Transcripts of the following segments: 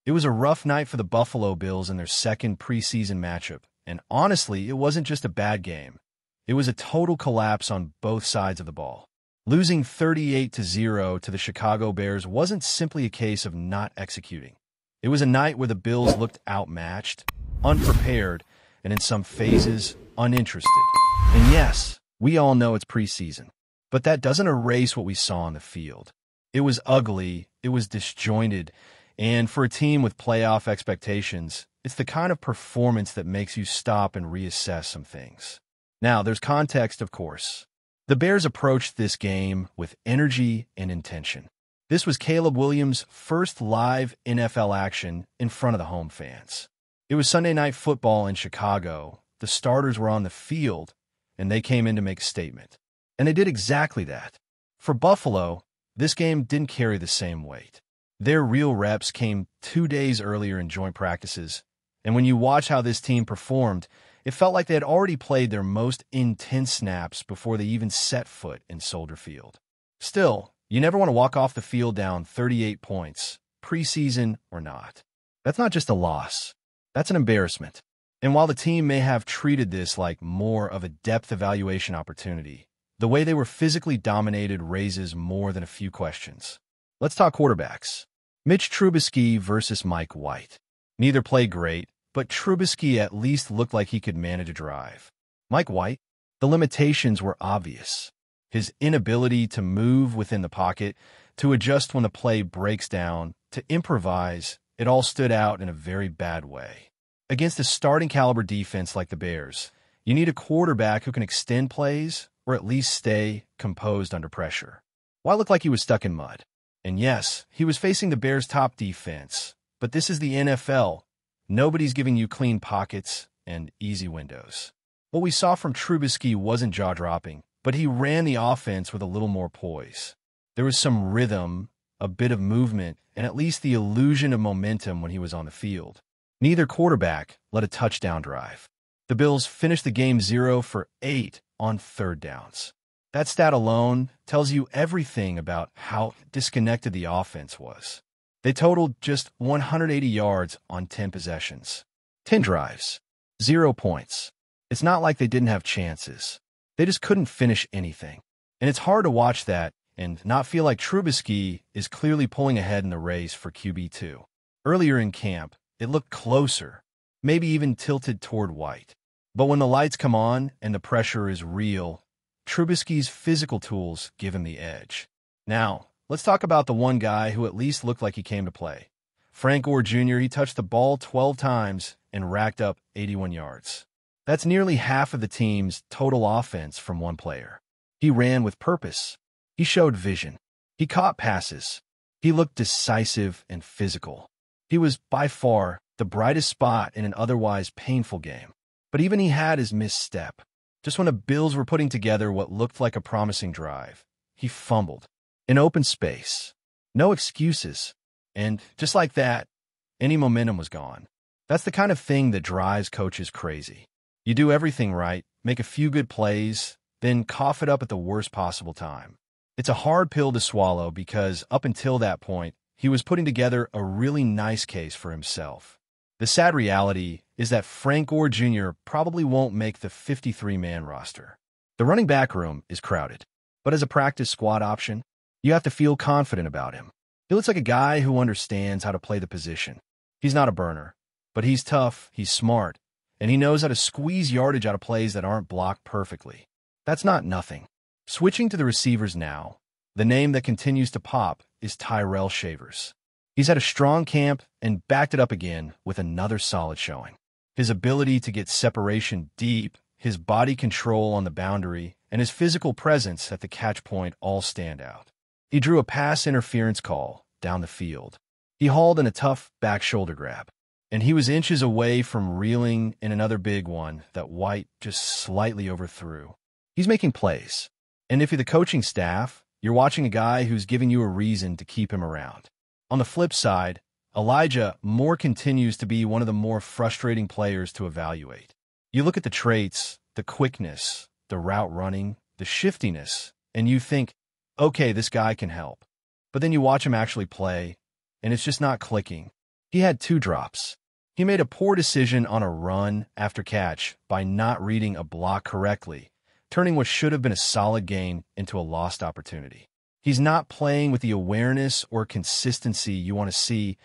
It was a rough night for the Buffalo Bills in their second preseason matchup, and honestly, it wasn't just a bad game. It was a total collapse on both sides of the ball. Losing 38-0 to the Chicago Bears wasn't simply a case of not executing. It was a night where the Bills looked outmatched, unprepared, and in some phases, uninterested. And yes, we all know it's preseason, but that doesn't erase what we saw on the field. It was ugly, it was disjointed, and for a team with playoff expectations, it's the kind of performance that makes you stop and reassess some things. Now, there's context, of course. The Bears approached this game with energy and intention. This was Caleb Williams' first live NFL action in front of the home fans. It was Sunday Night Football in Chicago. The starters were on the field, and they came in to make a statement. And they did exactly that. For Buffalo, this game didn't carry the same weight. Their real reps came 2 days earlier in joint practices, and when you watch how this team performed, it felt like they had already played their most intense snaps before they even set foot in Soldier Field. Still, you never want to walk off the field down 38 points, preseason or not. That's not just a loss. That's an embarrassment. And while the team may have treated this like more of a depth evaluation opportunity, the way they were physically dominated raises more than a few questions. Let's talk quarterbacks. Mitch Trubisky versus Mike White. Neither played great, but Trubisky at least looked like he could manage a drive. Mike White, the limitations were obvious. His inability to move within the pocket, to adjust when the play breaks down, to improvise, it all stood out in a very bad way. Against a starting caliber defense like the Bears, you need a quarterback who can extend plays or at least stay composed under pressure. White looked like he was stuck in mud. And yes, he was facing the Bears' top defense, but this is the NFL. Nobody's giving you clean pockets and easy windows. What we saw from Trubisky wasn't jaw-dropping, but he ran the offense with a little more poise. There was some rhythm, a bit of movement, and at least the illusion of momentum when he was on the field. Neither quarterback led a touchdown drive. The Bills finished the game 0 for 8 on third downs. That stat alone tells you everything about how disconnected the offense was. They totaled just 180 yards on 10 possessions. 10 drives. 0 points. It's not like they didn't have chances. They just couldn't finish anything. And it's hard to watch that and not feel like Trubisky is clearly pulling ahead in the race for QB2. Earlier in camp, it looked closer, maybe even tilted toward White. But when the lights come on and the pressure is real, Trubisky's physical tools give him the edge. Now, let's talk about the one guy who at least looked like he came to play. Frank Gore Jr., he touched the ball 12 times and racked up 81 yards. That's nearly half of the team's total offense from one player. He ran with purpose. He showed vision. He caught passes. He looked decisive and physical. He was by far the brightest spot in an otherwise painful game. But even he had his misstep. Just when the Bills were putting together what looked like a promising drive, he fumbled. In open space. No excuses. And just like that, any momentum was gone. That's the kind of thing that drives coaches crazy. You do everything right, make a few good plays, then cough it up at the worst possible time. It's a hard pill to swallow because up until that point, he was putting together a really nice case for himself. The sad reality is that Frank Gore Jr. probably won't make the 53-man roster. The running back room is crowded, but as a practice squad option, you have to feel confident about him. He looks like a guy who understands how to play the position. He's not a burner, but he's tough, he's smart, and he knows how to squeeze yardage out of plays that aren't blocked perfectly. That's not nothing. Switching to the receivers now, the name that continues to pop is Tyrell Shavers. He's had a strong camp and backed it up again with another solid showing. His ability to get separation deep, his body control on the boundary, and his physical presence at the catch point all stand out. He drew a pass interference call down the field. He hauled in a tough back shoulder grab, and he was inches away from reeling in another big one that White just slightly overthrew. He's making plays, and if you're the coaching staff, you're watching a guy who's giving you a reason to keep him around. On the flip side, Elijah Moore continues to be one of the more frustrating players to evaluate. You look at the traits, the quickness, the route running, the shiftiness, and you think, okay, this guy can help. But then you watch him actually play, and it's just not clicking. He had 2 drops. He made a poor decision on a run after catch by not reading a block correctly, turning what should have been a solid gain into a lost opportunity. He's not playing with the awareness or consistency you want to see,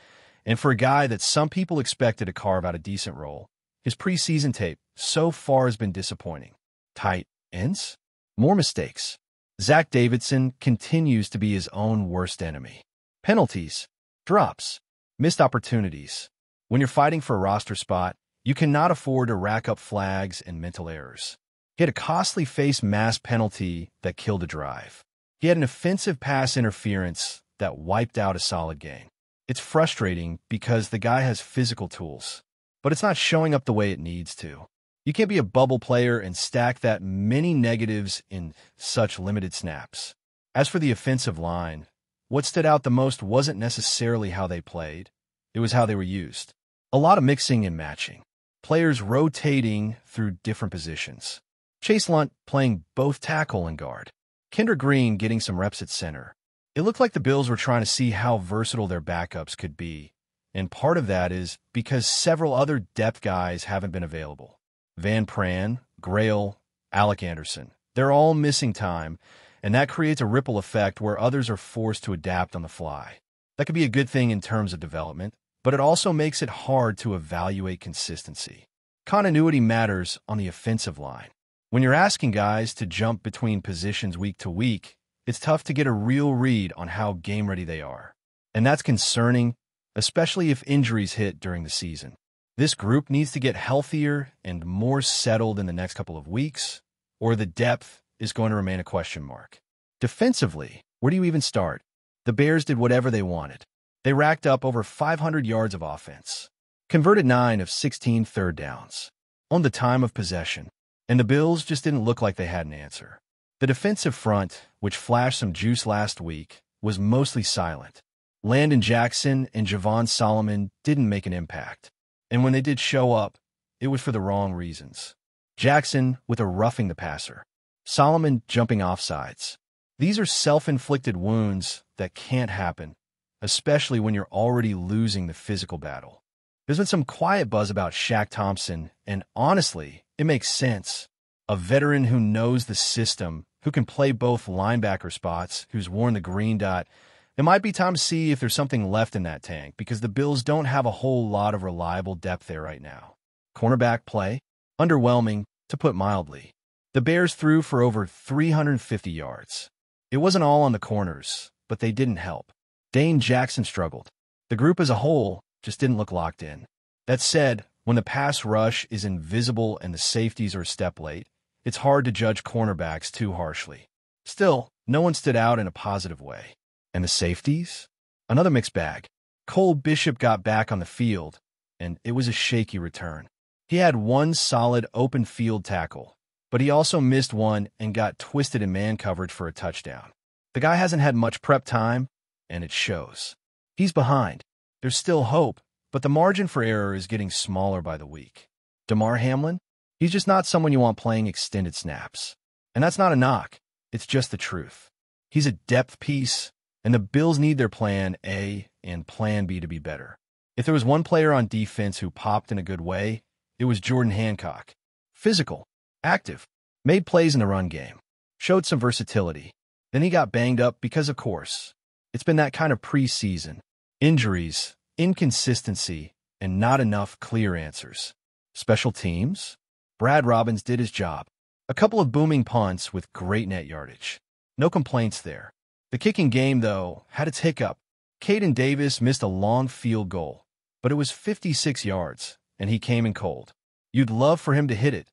and for a guy that some people expected to carve out a decent role, his preseason tape so far has been disappointing. Tight ends? More mistakes. Zach Davidson continues to be his own worst enemy. Penalties, drops, missed opportunities. When you're fighting for a roster spot, you cannot afford to rack up flags and mental errors. He had a costly face mask penalty that killed a drive. He had an offensive pass interference that wiped out a solid game. It's frustrating because the guy has physical tools, but it's not showing up the way it needs to. You can't be a bubble player and stack that many negatives in such limited snaps. As for the offensive line, what stood out the most wasn't necessarily how they played, it was how they were used. A lot of mixing and matching. Players rotating through different positions. Chase Lunt playing both tackle and guard. Kendrick Green getting some reps at center. It looked like the Bills were trying to see how versatile their backups could be, and part of that is because several other depth guys haven't been available. Van Pran, Grail, Alec Anderson. They're all missing time, and that creates a ripple effect where others are forced to adapt on the fly. That could be a good thing in terms of development, but it also makes it hard to evaluate consistency. Continuity matters on the offensive line. When you're asking guys to jump between positions week to week, it's tough to get a real read on how game-ready they are. And that's concerning, especially if injuries hit during the season. This group needs to get healthier and more settled in the next couple of weeks, or the depth is going to remain a question mark. Defensively, where do you even start? The Bears did whatever they wanted. They racked up over 500 yards of offense, converted 9 of 16 third downs, on the time of possession, and the Bills just didn't look like they had an answer. The defensive front, which flashed some juice last week, was mostly silent. Landon Jackson and Javon Solomon didn't make an impact. And when they did show up, it was for the wrong reasons. Jackson with a roughing the passer. Solomon jumping offsides. These are self-inflicted wounds that can't happen, especially when you're already losing the physical battle. There's been some quiet buzz about Shaq Thompson, and honestly, it makes sense. A veteran who knows the system, who can play both linebacker spots, who's worn the green dot. It might be time to see if there's something left in that tank, because the Bills don't have a whole lot of reliable depth there right now. Cornerback play? Underwhelming, to put mildly. The Bears threw for over 350 yards. It wasn't all on the corners, but they didn't help. Dane Jackson struggled. The group as a whole just didn't look locked in. That said, when the pass rush is invisible and the safeties are a step late, it's hard to judge cornerbacks too harshly. Still, no one stood out in a positive way. And the safeties? Another mixed bag. Cole Bishop got back on the field, and it was a shaky return. He had one solid open field tackle, but he also missed one and got twisted in man coverage for a touchdown. The guy hasn't had much prep time, and it shows. He's behind. There's still hope, but the margin for error is getting smaller by the week. Damar Hamlin? He's just not someone you want playing extended snaps. And that's not a knock. It's just the truth. He's a depth piece, and the Bills need their plan A and plan B to be better. If there was one player on defense who popped in a good way, it was Jordan Hancock. Physical, active, made plays in the run game, showed some versatility. Then he got banged up because, of course, it's been that kind of preseason. Injuries, inconsistency, and not enough clear answers. Special teams? Brad Robbins did his job. A couple of booming punts with great net yardage. No complaints there. The kicking game, though, had its hiccup. Caden Davis missed a long field goal, but it was 56 yards, and he came in cold. You'd love for him to hit it,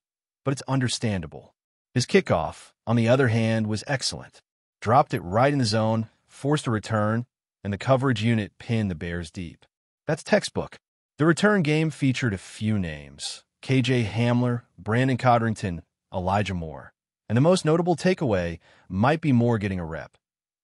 but it's understandable. His kickoff, on the other hand, was excellent. Dropped it right in the zone, forced a return, and the coverage unit pinned the Bears deep. That's textbook. The return game featured a few names: KJ Hamler, Brandon Codrington, Elijah Moore. And the most notable takeaway might be Moore getting a rep.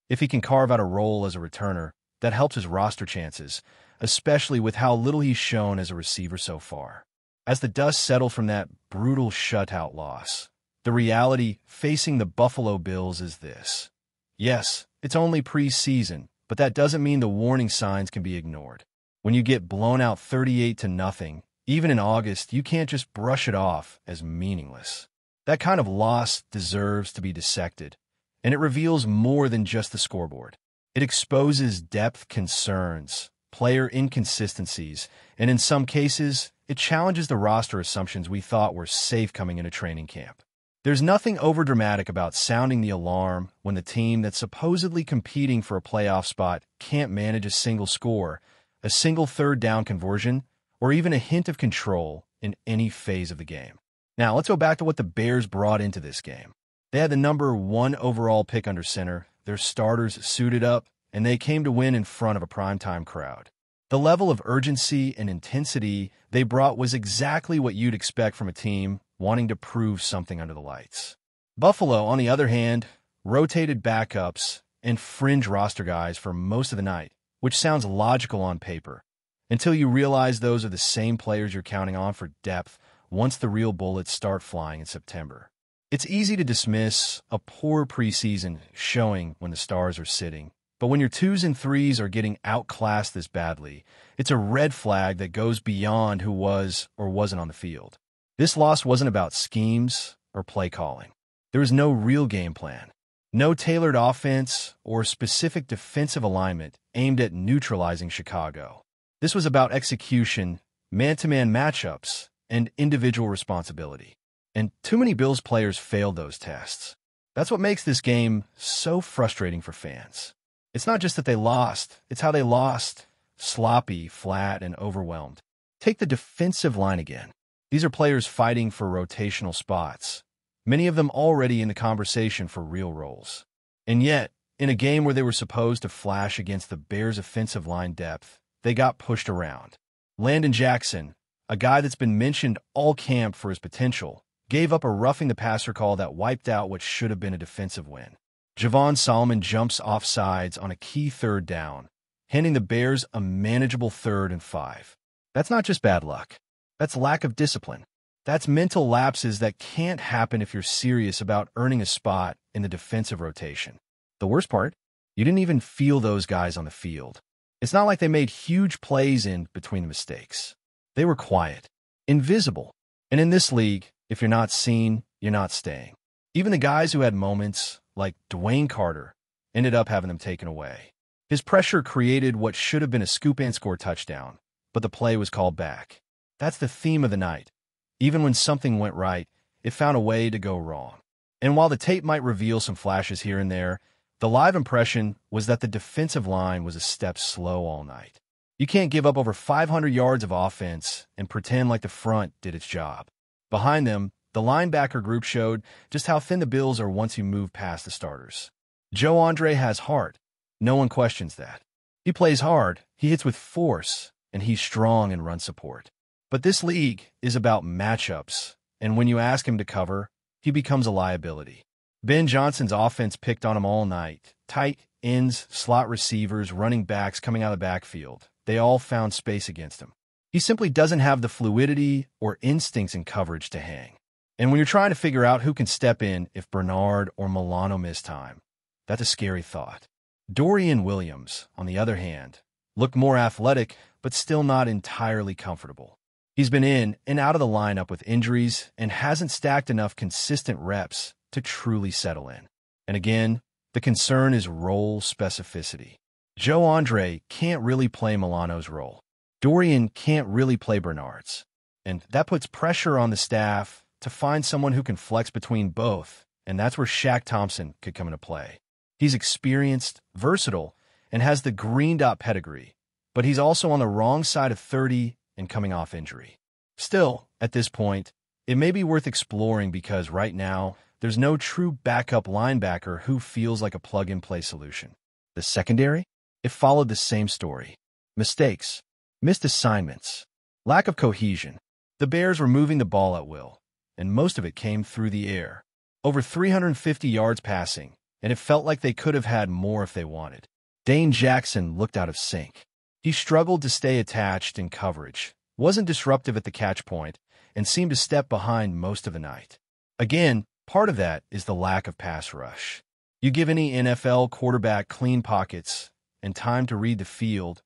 If he can carve out a role as a returner, that helps his roster chances, especially with how little he's shown as a receiver so far. As the dust settled from that brutal shutout loss, the reality facing the Buffalo Bills is this. Yes, it's only preseason, but that doesn't mean the warning signs can be ignored. When you get blown out 38-0, even in August, you can't just brush it off as meaningless. That kind of loss deserves to be dissected, and it reveals more than just the scoreboard. It exposes depth concerns, player inconsistencies, and in some cases, it challenges the roster assumptions we thought were safe coming into training camp. There's nothing overdramatic about sounding the alarm when the team that's supposedly competing for a playoff spot can't manage a single score, a single third down conversion, or even a hint of control in any phase of the game. Now, let's go back to what the Bears brought into this game. They had the number 1 overall pick under center, their starters suited up, and they came to win in front of a primetime crowd. The level of urgency and intensity they brought was exactly what you'd expect from a team wanting to prove something under the lights. Buffalo, on the other hand, rotated backups and fringe roster guys for most of the night, which sounds logical on paper, until you realize those are the same players you're counting on for depth once the real bullets start flying in September. It's easy to dismiss a poor preseason showing when the stars are sitting, but when your 2s and 3s are getting outclassed this badly, it's a red flag that goes beyond who was or wasn't on the field. This loss wasn't about schemes or play calling. There was no real game plan, no tailored offense or specific defensive alignment aimed at neutralizing Chicago. This was about execution, man-to-man matchups, and individual responsibility. And too many Bills players failed those tests. That's what makes this game so frustrating for fans. It's not just that they lost, it's how they lost. Sloppy, flat, and overwhelmed. Take the defensive line again. These are players fighting for rotational spots, many of them already in the conversation for real roles. And yet, in a game where they were supposed to flash against the Bears' offensive line depth, they got pushed around. Landon Jackson, a guy that's been mentioned all camp for his potential, gave up a roughing the passer call that wiped out what should have been a defensive win. Javon Solomon jumps off sides on a key third down, handing the Bears a manageable 3rd and 5. That's not just bad luck. That's lack of discipline. That's mental lapses that can't happen if you're serious about earning a spot in the defensive rotation. The worst part? You didn't even feel those guys on the field. It's not like they made huge plays in between the mistakes. They were quiet, invisible. And in this league, if you're not seen, you're not staying. Even the guys who had moments, like Dwayne Carter, ended up having them taken away. His pressure created what should have been a scoop-and-score touchdown, but the play was called back. That's the theme of the night. Even when something went right, it found a way to go wrong. And while the tape might reveal some flashes here and there, the live impression was that the defensive line was a step slow all night. You can't give up over 500 yards of offense and pretend like the front did its job. Behind them, the linebacker group showed just how thin the Bills are once you move past the starters. Joe Andre has heart. No one questions that. He plays hard, he hits with force, and he's strong in run support. But this league is about matchups, and when you ask him to cover, he becomes a liability. Ben Johnson's offense picked on him all night. Tight ends, slot receivers, running backs coming out of the backfield. They all found space against him. He simply doesn't have the fluidity or instincts in coverage to hang. And when you're trying to figure out who can step in if Bernard or Milano miss time, that's a scary thought. Dorian Williams, on the other hand, looked more athletic, but still not entirely comfortable. He's been in and out of the lineup with injuries and hasn't stacked enough consistent reps to truly settle in. And again, the concern is role specificity. Joe Andre can't really play Milano's role. Dorian can't really play Bernard's. And that puts pressure on the staff to find someone who can flex between both, and that's where Shaq Thompson could come into play. He's experienced, versatile, and has the green dot pedigree, but he's also on the wrong side of 30 and coming off injury. Still, at this point, it may be worth exploring because right now, there's no true backup linebacker who feels like a plug-and-play solution. The secondary? It followed the same story. Mistakes, missed assignments, lack of cohesion. The Bears were moving the ball at will, and most of it came through the air. Over 350 yards passing, and it felt like they could have had more if they wanted. Dane Jackson looked out of sync. He struggled to stay attached in coverage, wasn't disruptive at the catch point, and seemed to step behind most of the night. Again, part of that is the lack of pass rush. You give any NFL quarterback clean pockets and time to read the field,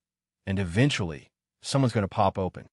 and eventually, someone's going to pop open.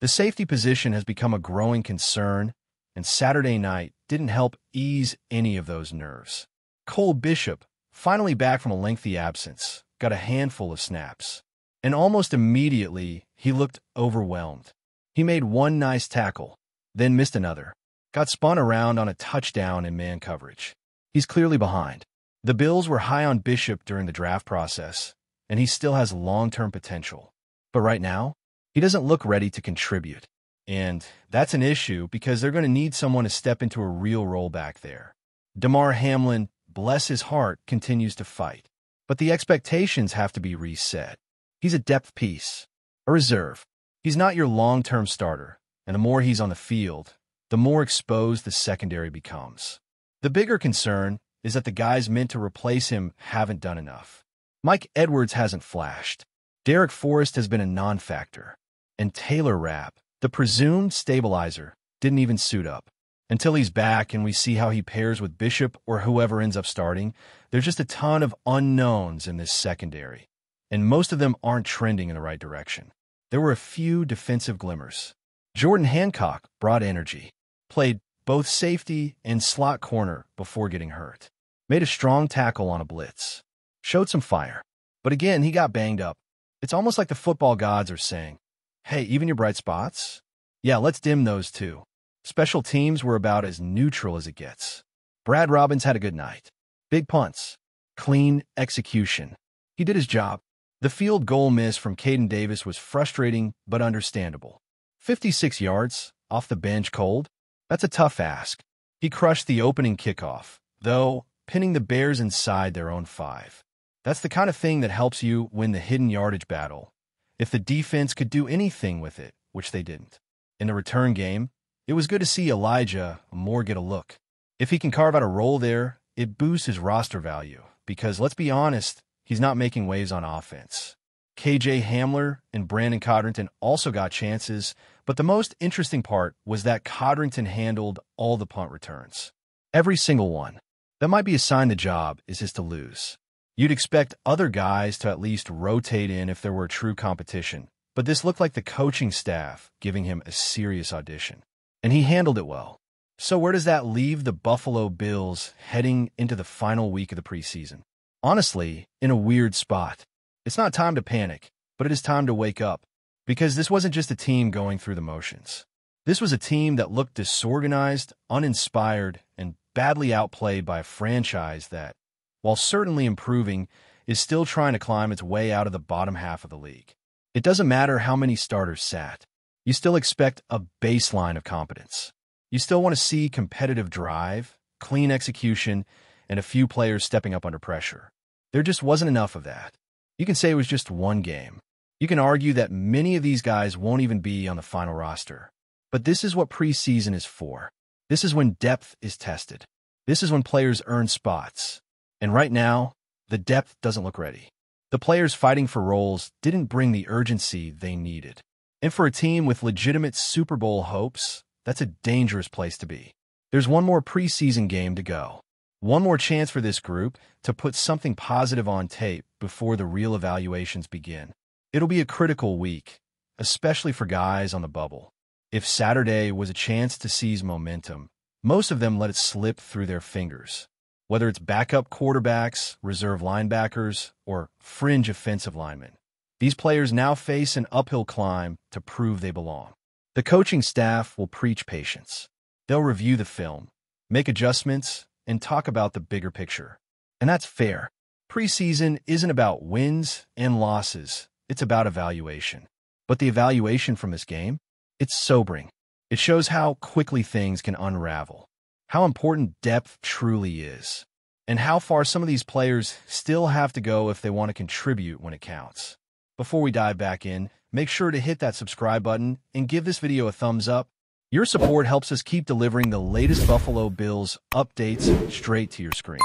The safety position has become a growing concern, and Saturday night didn't help ease any of those nerves. Cole Bishop, finally back from a lengthy absence, got a handful of snaps. And almost immediately, he looked overwhelmed. He made one nice tackle, then missed another. Got spun around on a touchdown in man coverage. He's clearly behind. The Bills were high on Bishop during the draft process, and he still has long-term potential. But right now, he doesn't look ready to contribute. And that's an issue because they're going to need someone to step into a real role back there. Damar Hamlin, bless his heart, continues to fight. But the expectations have to be reset. He's a depth piece, a reserve. He's not your long-term starter, and the more he's on the field, the more exposed the secondary becomes. The bigger concern is that the guys meant to replace him haven't done enough. Mike Edwards hasn't flashed. Derek Forrest has been a non-factor. And Taylor Rapp, the presumed stabilizer, didn't even suit up. Until he's back and we see how he pairs with Bishop or whoever ends up starting, there's just a ton of unknowns in this secondary. And most of them aren't trending in the right direction. There were a few defensive glimmers. Jordan Hancock brought energy, played both safety and slot corner before getting hurt, made a strong tackle on a blitz, showed some fire. But again, he got banged up. It's almost like the football gods are saying, hey, even your bright spots? Yeah, let's dim those too. Special teams were about as neutral as it gets. Brad Robbins had a good night. Big punts. Clean execution. He did his job. The field goal miss from Caden Davis was frustrating but understandable. 56 yards, off the bench cold? That's a tough ask. He crushed the opening kickoff, though, pinning the Bears inside their own 5. That's the kind of thing that helps you win the hidden yardage battle. If the defense could do anything with it, which they didn't. In the return game, it was good to see Elijah Moore get a look. If he can carve out a role there, it boosts his roster value, because let's be honest, he's not making waves on offense. KJ Hamler and Brandon Codrington also got chances, but the most interesting part was that Codrington handled all the punt returns. Every single one. That might be a sign the job is his to lose. You'd expect other guys to at least rotate in if there were true competition, but this looked like the coaching staff giving him a serious audition. And he handled it well. So where does that leave the Buffalo Bills heading into the final week of the preseason? Honestly, in a weird spot. It's not time to panic, but it is time to wake up. Because this wasn't just a team going through the motions. This was a team that looked disorganized, uninspired, and badly outplayed by a franchise that, while certainly improving, is still trying to climb its way out of the bottom half of the league. It doesn't matter how many starters sat. You still expect a baseline of competence. You still want to see competitive drive, clean execution, and a few players stepping up under pressure. There just wasn't enough of that. You can say it was just one game. You can argue that many of these guys won't even be on the final roster. But this is what preseason is for. This is when depth is tested. This is when players earn spots. And right now, the depth doesn't look ready. The players fighting for roles didn't bring the urgency they needed. And for a team with legitimate Super Bowl hopes, that's a dangerous place to be. There's one more preseason game to go. One more chance for this group to put something positive on tape before the real evaluations begin. It'll be a critical week, especially for guys on the bubble. If Saturday was a chance to seize momentum, most of them let it slip through their fingers. Whether it's backup quarterbacks, reserve linebackers, or fringe offensive linemen, these players now face an uphill climb to prove they belong. The coaching staff will preach patience. They'll review the film, make adjustments, and talk about the bigger picture. And that's fair. Preseason isn't about wins and losses. It's about evaluation. But the evaluation from this game? It's sobering. It shows how quickly things can unravel, how important depth truly is, and how far some of these players still have to go if they want to contribute when it counts. Before we dive back in, make sure to hit that subscribe button and give this video a thumbs up. Your support helps us keep delivering the latest Buffalo Bills updates straight to your screen.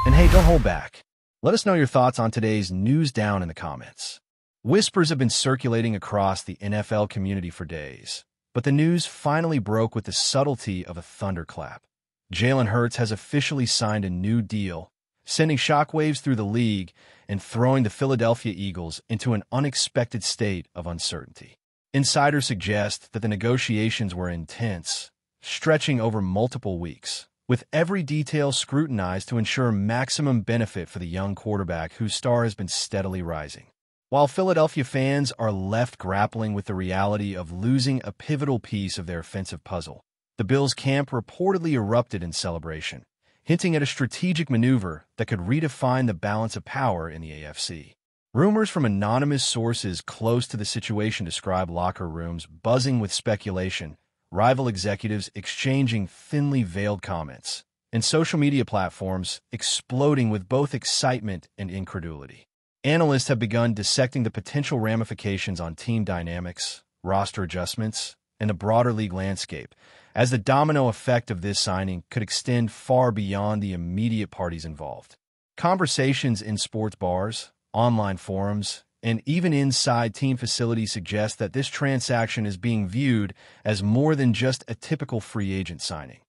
And hey, don't hold back. Let us know your thoughts on today's news down in the comments. Whispers have been circulating across the NFL community for days, but the news finally broke with the subtlety of a thunderclap. Jalen Hurts has officially signed a new deal, sending shockwaves through the league and throwing the Philadelphia Eagles into an unexpected state of uncertainty. Insiders suggest that the negotiations were intense, stretching over multiple weeks, with every detail scrutinized to ensure maximum benefit for the young quarterback whose star has been steadily rising. While Philadelphia fans are left grappling with the reality of losing a pivotal piece of their offensive puzzle, the Bills camp reportedly erupted in celebration, hinting at a strategic maneuver that could redefine the balance of power in the AFC. Rumors from anonymous sources close to the situation describe locker rooms buzzing with speculation, rival executives exchanging thinly veiled comments, and social media platforms exploding with both excitement and incredulity. Analysts have begun dissecting the potential ramifications on team dynamics, roster adjustments, and the broader league landscape, as the domino effect of this signing could extend far beyond the immediate parties involved. Conversations in sports bars, online forums, and even inside team facilities suggest that this transaction is being viewed as more than just a typical free agent signing.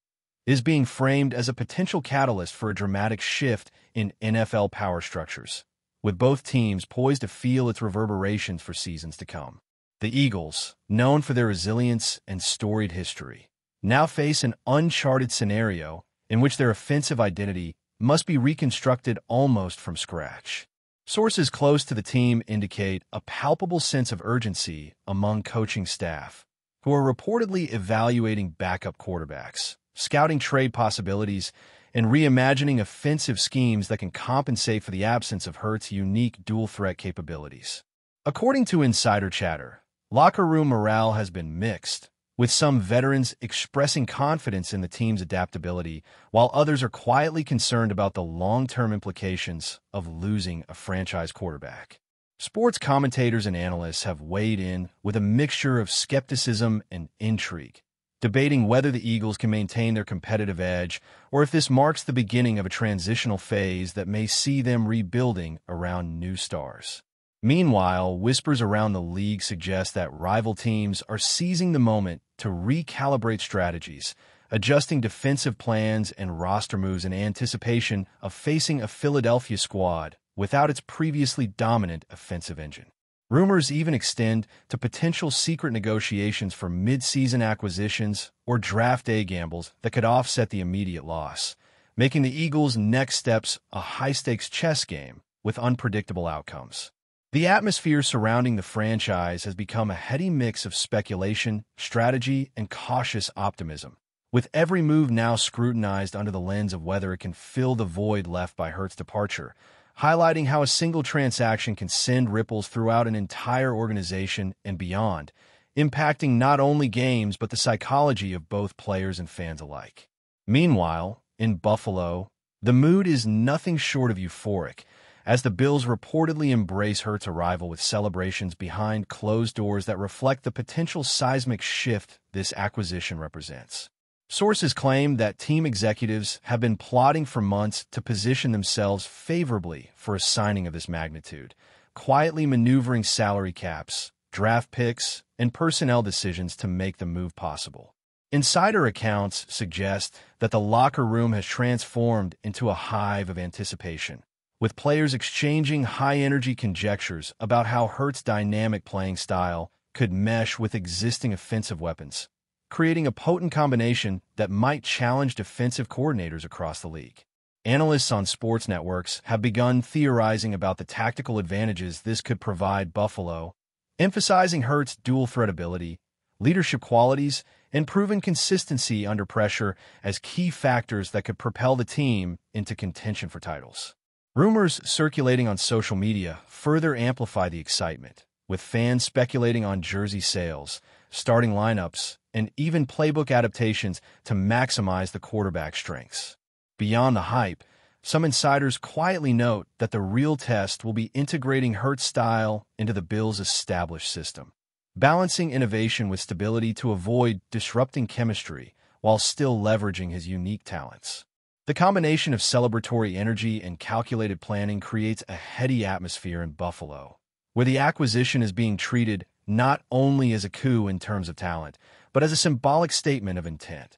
It is being framed as a potential catalyst for a dramatic shift in NFL power structures, with both teams poised to feel its reverberations for seasons to come. The Eagles, known for their resilience and storied history, now face an uncharted scenario in which their offensive identity must be reconstructed almost from scratch. Sources close to the team indicate a palpable sense of urgency among coaching staff, who are reportedly evaluating backup quarterbacks, scouting trade possibilities, and reimagining offensive schemes that can compensate for the absence of Hurts' unique dual-threat capabilities. According to insider chatter, locker room morale has been mixed, with some veterans expressing confidence in the team's adaptability, while others are quietly concerned about the long-term implications of losing a franchise quarterback. Sports commentators and analysts have weighed in with a mixture of skepticism and intrigue, debating whether the Eagles can maintain their competitive edge or if this marks the beginning of a transitional phase that may see them rebuilding around new stars. Meanwhile, whispers around the league suggest that rival teams are seizing the moment to recalibrate strategies, adjusting defensive plans and roster moves in anticipation of facing a Philadelphia squad without its previously dominant offensive engine. Rumors even extend to potential secret negotiations for mid-season acquisitions or draft day gambles that could offset the immediate loss, making the Eagles' next steps a high-stakes chess game with unpredictable outcomes. The atmosphere surrounding the franchise has become a heady mix of speculation, strategy, and cautious optimism, with every move now scrutinized under the lens of whether it can fill the void left by Hurts' departure, highlighting how a single transaction can send ripples throughout an entire organization and beyond, impacting not only games but the psychology of both players and fans alike. Meanwhile, in Buffalo, the mood is nothing short of euphoric, as the Bills reportedly embrace Hurts' arrival with celebrations behind closed doors that reflect the potential seismic shift this acquisition represents. Sources claim that team executives have been plotting for months to position themselves favorably for a signing of this magnitude, quietly maneuvering salary caps, draft picks, and personnel decisions to make the move possible. Insider accounts suggest that the locker room has transformed into a hive of anticipation, with players exchanging high-energy conjectures about how Hurts' dynamic playing style could mesh with existing offensive weapons, creating a potent combination that might challenge defensive coordinators across the league. Analysts on sports networks have begun theorizing about the tactical advantages this could provide Buffalo, emphasizing Hurts' dual-threat ability, leadership qualities, and proven consistency under pressure as key factors that could propel the team into contention for titles. Rumors circulating on social media further amplify the excitement, with fans speculating on jersey sales, starting lineups, and even playbook adaptations to maximize the quarterback's strengths. Beyond the hype, some insiders quietly note that the real test will be integrating Hurts' style into the Bills' established system, balancing innovation with stability to avoid disrupting chemistry while still leveraging his unique talents. The combination of celebratory energy and calculated planning creates a heady atmosphere in Buffalo, where the acquisition is being treated not only as a coup in terms of talent, but as a symbolic statement of intent.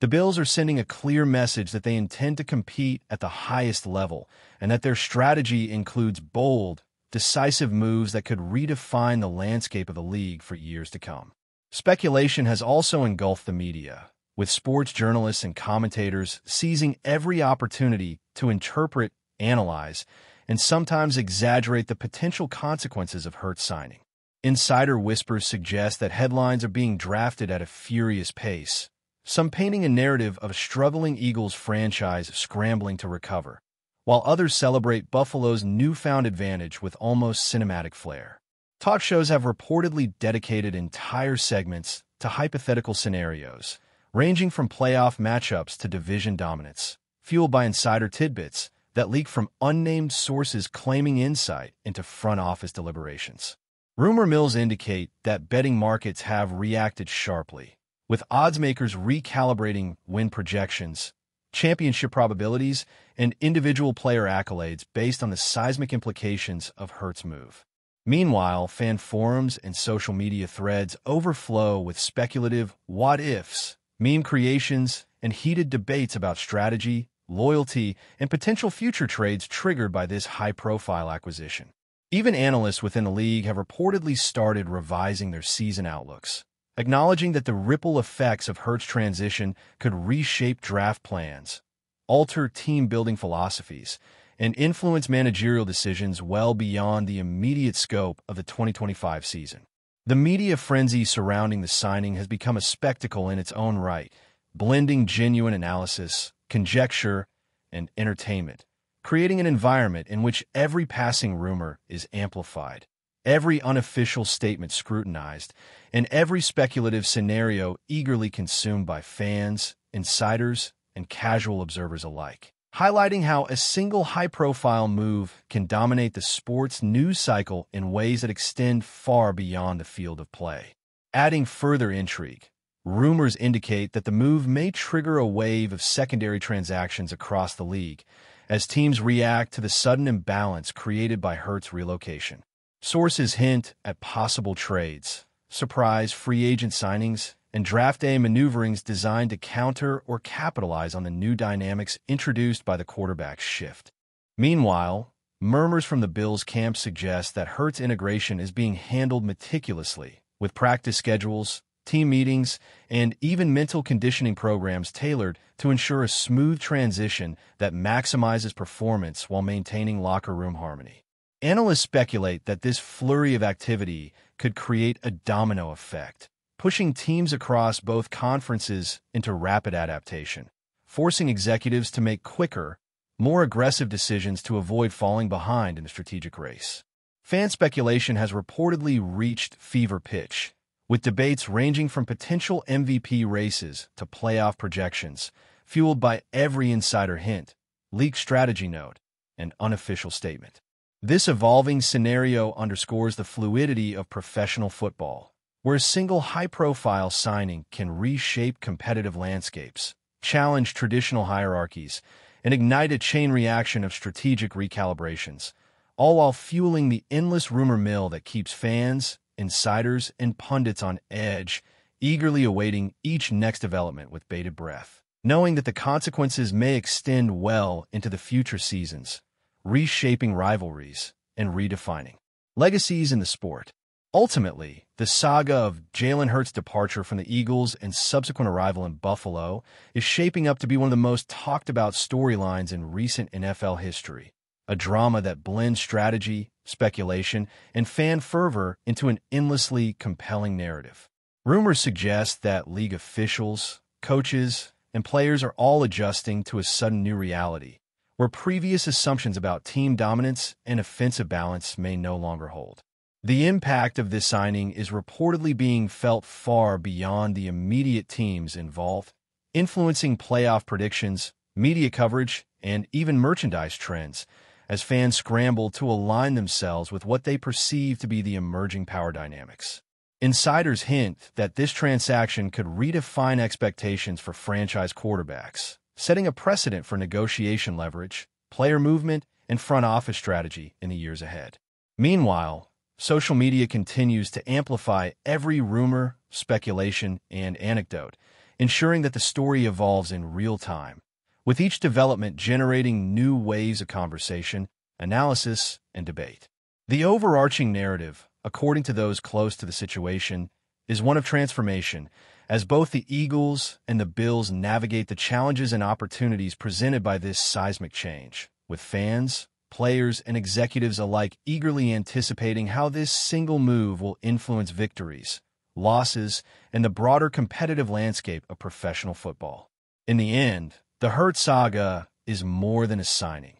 The Bills are sending a clear message that they intend to compete at the highest level and that their strategy includes bold, decisive moves that could redefine the landscape of the league for years to come. Speculation has also engulfed the media, with sports journalists and commentators seizing every opportunity to interpret, analyze, and sometimes exaggerate the potential consequences of Hurts' signing. Insider whispers suggest that headlines are being drafted at a furious pace, some painting a narrative of a struggling Eagles franchise scrambling to recover, while others celebrate Buffalo's newfound advantage with almost cinematic flair. Talk shows have reportedly dedicated entire segments to hypothetical scenarios, ranging from playoff matchups to division dominance, fueled by insider tidbits that leak from unnamed sources claiming insight into front office deliberations. Rumor mills indicate that betting markets have reacted sharply, with odds makers recalibrating win projections, championship probabilities, and individual player accolades based on the seismic implications of Hurts' move. Meanwhile, fan forums and social media threads overflow with speculative what-ifs, meme creations, and heated debates about strategy, loyalty, and potential future trades triggered by this high-profile acquisition. Even analysts within the league have reportedly started revising their season outlooks, acknowledging that the ripple effects of Hurts' transition could reshape draft plans, alter team-building philosophies, and influence managerial decisions well beyond the immediate scope of the 2025 season. The media frenzy surrounding the signing has become a spectacle in its own right, blending genuine analysis, conjecture, and entertainment, creating an environment in which every passing rumor is amplified, every unofficial statement scrutinized, and every speculative scenario eagerly consumed by fans, insiders, and casual observers alike, highlighting how a single high-profile move can dominate the sports news cycle in ways that extend far beyond the field of play. Adding further intrigue, rumors indicate that the move may trigger a wave of secondary transactions across the league as teams react to the sudden imbalance created by Hurts' relocation. Sources hint at possible trades, surprise free agent signings, and draft day maneuverings designed to counter or capitalize on the new dynamics introduced by the quarterback's shift. Meanwhile, murmurs from the Bills camp suggest that Hurts' integration is being handled meticulously, with practice schedules, team meetings, and even mental conditioning programs tailored to ensure a smooth transition that maximizes performance while maintaining locker room harmony. Analysts speculate that this flurry of activity could create a domino effect, pushing teams across both conferences into rapid adaptation, forcing executives to make quicker, more aggressive decisions to avoid falling behind in the strategic race. Fan speculation has reportedly reached fever pitch, with debates ranging from potential MVP races to playoff projections, fueled by every insider hint, leaked strategy note, and unofficial statement. This evolving scenario underscores the fluidity of professional football, where a single high-profile signing can reshape competitive landscapes, challenge traditional hierarchies, and ignite a chain reaction of strategic recalibrations, all while fueling the endless rumor mill that keeps fans, insiders, and pundits on edge, eagerly awaiting each next development with bated breath, knowing that the consequences may extend well into the future seasons, reshaping rivalries and redefining legacies in the sport. Ultimately, the saga of Jalen Hurts' departure from the Eagles and subsequent arrival in Buffalo is shaping up to be one of the most talked-about storylines in recent NFL history, a drama that blends strategy, speculation, and fan fervor into an endlessly compelling narrative. Rumors suggest that league officials, coaches, and players are all adjusting to a sudden new reality, where previous assumptions about team dominance and offensive balance may no longer hold. The impact of this signing is reportedly being felt far beyond the immediate teams involved, influencing playoff predictions, media coverage, and even merchandise trends, as fans scramble to align themselves with what they perceive to be the emerging power dynamics. Insiders hint that this transaction could redefine expectations for franchise quarterbacks, setting a precedent for negotiation leverage, player movement, and front office strategy in the years ahead. Meanwhile, social media continues to amplify every rumor, speculation, and anecdote, ensuring that the story evolves in real time, with each development generating new waves of conversation, analysis, and debate. The overarching narrative, according to those close to the situation, is one of transformation, as both the Eagles and the Bills navigate the challenges and opportunities presented by this seismic change, with fans, players, and executives alike eagerly anticipating how this single move will influence victories, losses, and the broader competitive landscape of professional football. In the end, the Hurt saga is more than a signing.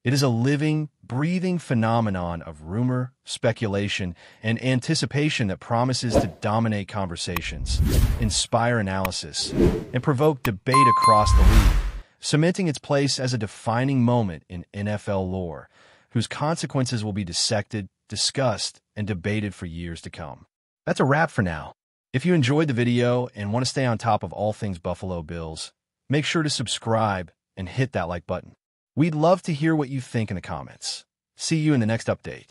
It is a living, breathing phenomenon of rumor, speculation, and anticipation that promises to dominate conversations, inspire analysis, and provoke debate across the league, cementing its place as a defining moment in NFL lore, whose consequences will be dissected, discussed, and debated for years to come. That's a wrap for now. If you enjoyed the video and want to stay on top of all things Buffalo Bills, make sure to subscribe and hit that like button. We'd love to hear what you think in the comments. See you in the next update.